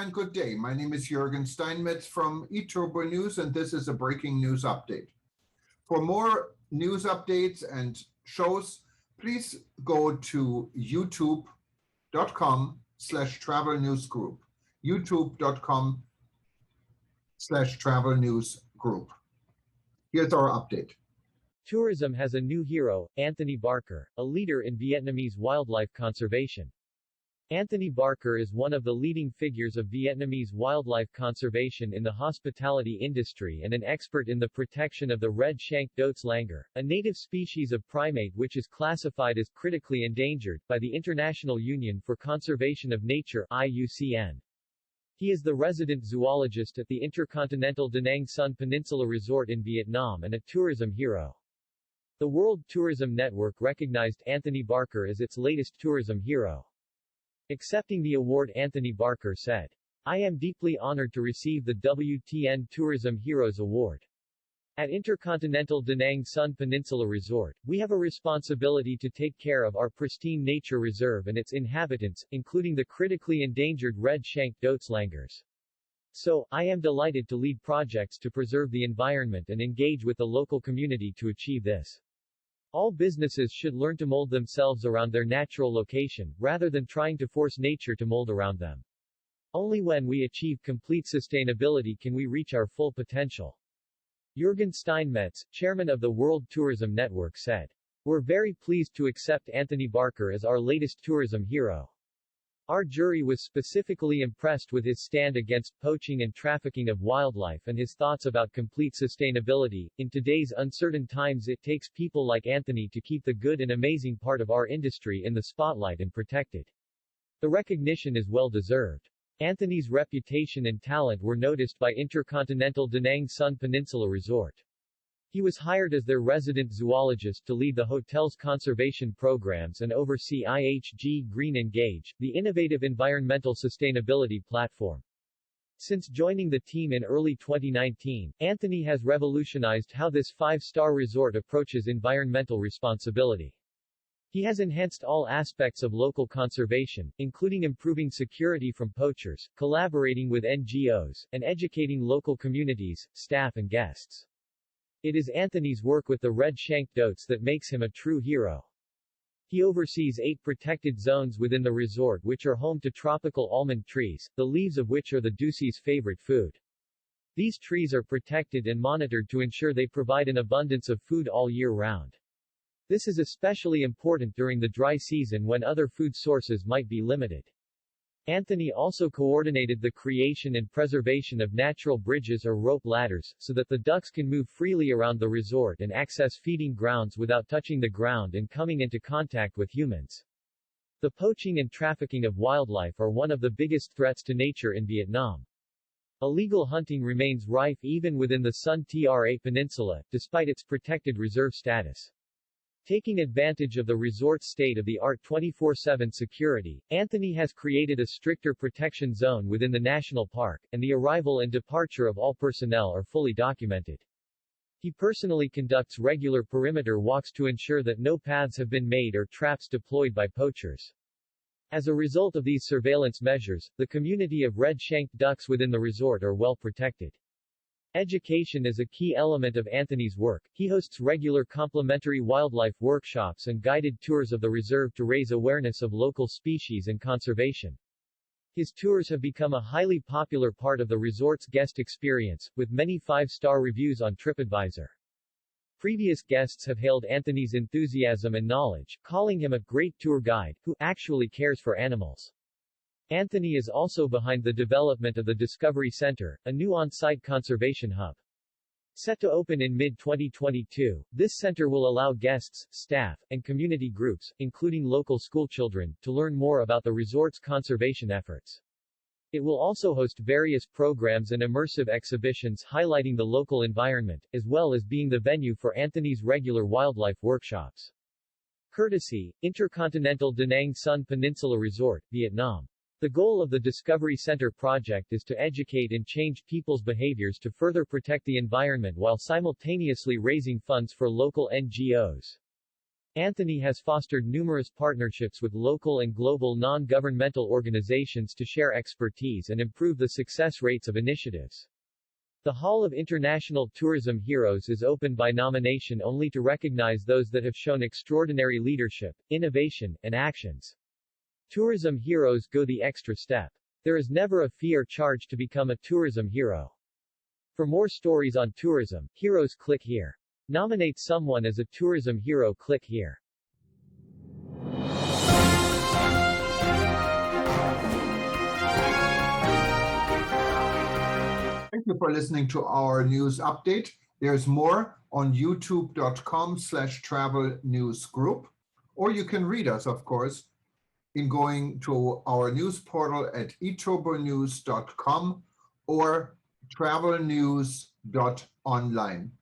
and good day. My name is Jürgen Steinmetz from eTurboNews, and this is a breaking news update. For more news updates and shows, please go to youtube.com/travel news group. youtube.com/travel news group. Here's our update. Tourism has a new hero, Anthony Barker, a leader in Vietnamese wildlife conservation. Anthony Barker is one of the leading figures of Vietnamese wildlife conservation in the hospitality industry and an expert in the protection of the red-shanked Dots langur, a native species of primate which is classified as critically endangered by the International Union for Conservation of Nature (IUCN). He is the resident zoologist at the Intercontinental Da Nang Son Peninsula Resort in Vietnam and a tourism hero. The World Tourism Network recognized Anthony Barker as its latest tourism hero. Accepting the award, Anthony Barker said, "I am deeply honored to receive the WTN Tourism Heroes Award. At Intercontinental Da Nang Son Peninsula Resort, we have a responsibility to take care of our pristine nature reserve and its inhabitants, including the critically endangered red-shanked Dots langurs. So, I am delighted to lead projects to preserve the environment and engage with the local community to achieve this. All businesses should learn to mold themselves around their natural location, rather than trying to force nature to mold around them. Only when we achieve complete sustainability can we reach our full potential." Jürgen Steinmetz, chairman of the World Tourism Network, said, "We're very pleased to accept Anthony Barker as our latest tourism hero. Our jury was specifically impressed with his stand against poaching and trafficking of wildlife and his thoughts about complete sustainability. In today's uncertain times, it takes people like Anthony to keep the good and amazing part of our industry in the spotlight and protected. The recognition is well deserved." Anthony's reputation and talent were noticed by Intercontinental Da Nang Son Peninsula Resort. He was hired as their resident zoologist to lead the hotel's conservation programs and oversee IHG Green Engage, the innovative environmental sustainability platform. Since joining the team in early 2019, Anthony has revolutionized how this five-star resort approaches environmental responsibility. He has enhanced all aspects of local conservation, including improving security from poachers, collaborating with NGOs, and educating local communities, staff and guests. It is Anthony's work with the red-shanked Dots that makes him a true hero. He oversees 8 protected zones within the resort which are home to tropical almond trees, the leaves of which are the Dosi's favorite food. These trees are protected and monitored to ensure they provide an abundance of food all year round. This is especially important during the dry season when other food sources might be limited. Anthony also coordinated the creation and preservation of natural bridges or rope ladders, so that the ducks can move freely around the resort and access feeding grounds without touching the ground and coming into contact with humans. The poaching and trafficking of wildlife are one of the biggest threats to nature in Vietnam. Illegal hunting remains rife even within the Sun Tra Peninsula, despite its protected reserve status. Taking advantage of the resort's state-of-the-art 24/7 security, Anthony has created a stricter protection zone within the national park, and the arrival and departure of all personnel are fully documented. He personally conducts regular perimeter walks to ensure that no paths have been made or traps deployed by poachers. As a result of these surveillance measures, the community of red-shanked ducks within the resort are well protected. Education is a key element of Anthony's work. He hosts regular complimentary wildlife workshops and guided tours of the reserve to raise awareness of local species and conservation. His tours have become a highly popular part of the resort's guest experience, with many 5-star reviews on TripAdvisor. Previous guests have hailed Anthony's enthusiasm and knowledge, calling him a great tour guide, who actually cares for animals. Anthony is also behind the development of the Discovery Center, a new on-site conservation hub. Set to open in mid-2022, this center will allow guests, staff, and community groups, including local schoolchildren, to learn more about the resort's conservation efforts. It will also host various programs and immersive exhibitions highlighting the local environment, as well as being the venue for Anthony's regular wildlife workshops. Courtesy, Intercontinental Da Nang Son Peninsula Resort, Vietnam. The goal of the Discovery Center project is to educate and change people's behaviors to further protect the environment while simultaneously raising funds for local NGOs. Anthony has fostered numerous partnerships with local and global non-governmental organizations to share expertise and improve the success rates of initiatives. The Hall of International Tourism Heroes is open by nomination only to recognize those that have shown extraordinary leadership, innovation, and actions. Tourism heroes go the extra step. There is never a fee or charge to become a tourism hero. For more stories on tourism heroes, click here. Nominate someone as a tourism hero, click here. Thank you for listening to our news update. There's more on youtube.com/travel news group, or you can read us, of course, in going to our news portal at eTurboNews.com or travelnews.online.